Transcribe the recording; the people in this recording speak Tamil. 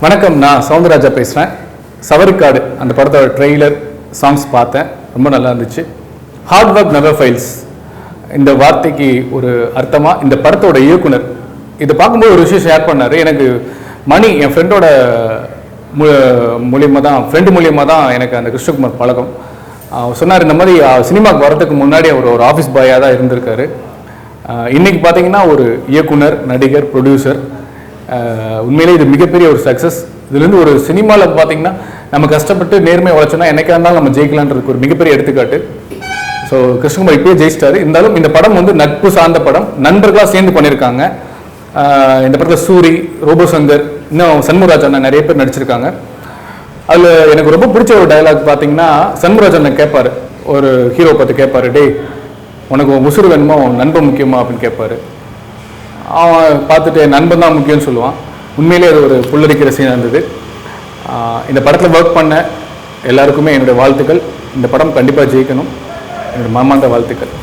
வணக்கம், நான் சவுந்தரராஜா பேசுகிறேன். சவரிக்காடு அந்த படத்தோட ட்ரெய்லர் சாங்ஸ் பார்த்தேன், ரொம்ப நல்லா இருந்துச்சு. ஹார்ட் ஒர்க் நெவர் ஃபெயில்ஸ் இந்த வார்த்தைக்கு ஒரு அர்த்தமாக இந்த படத்தோட இயக்குனர் இதை பார்க்கும்போது ஒரு விஷயம் ஷேர் பண்ணார். எனக்கு மணி என் ஃப்ரெண்டோட மூலியமாக தான் எனக்கு அந்த கிருஷ்ணகுமார் பழக்கம். சொன்னார், இந்த மாதிரி சினிமாவுக்கு வரதுக்கு முன்னாடி அவர் ஒரு ஆஃபீஸ் பாயாக தான் இருந்திருக்காரு. இன்றைக்கி பார்த்தீங்கன்னா ஒரு இயக்குனர், நடிகர், ப்ரொடியூசர். உண்மையிலே இது மிகப்பெரிய ஒரு சக்ஸஸ். இதுலேருந்து ஒரு சினிமாவில் பார்த்தீங்கன்னா நம்ம கஷ்டப்பட்டு நேர்மையை உழைச்சோன்னா என்னைக்கா இருந்தாலும் நம்ம ஜெயிக்கலான்றதுக்கு ஒரு மிகப்பெரிய எடுத்துக்காட்டு. ஸோ கிருஷ்ணகுமார் இப்போயே ஜெயிச்சிட்டாரு. இருந்தாலும் இந்த படம் வந்து நட்பு சார்ந்த படம், நண்பர்களாக சேர்ந்து பண்ணியிருக்காங்க. இந்த படத்தில் சூரி, ரோபோசங்கர், இன்னும் சண்முகராஜ் அண்ணன் நிறைய பேர் நடிச்சிருக்காங்க. அதில் எனக்கு ரொம்ப பிடிச்ச ஒரு டைலாக் பார்த்தீங்கன்னா, சண்முகராஜ் அண்ணன் கேட்பார், ஒரு ஹீரோ பார்த்து கேட்பார், டேய் உனக்கு உசுறு வேணுமோ நண்பன் முக்கியமா அப்படின்னு கேட்பார். அவன் பார்த்துட்டு நண்பன் தான் முக்கியம்னு சொல்லுவான். உண்மையிலே அது ஒரு புல்லரிக்கிற சீனாக இருந்தது. இந்த படத்தில் ஒர்க் பண்ண எல்லாருக்குமே என்னுடைய வாழ்த்துக்கள். இந்த படம் கண்டிப்பாக ஜெயிக்கணும், என்னோடய மனமார்ந்த வாழ்த்துக்கள்.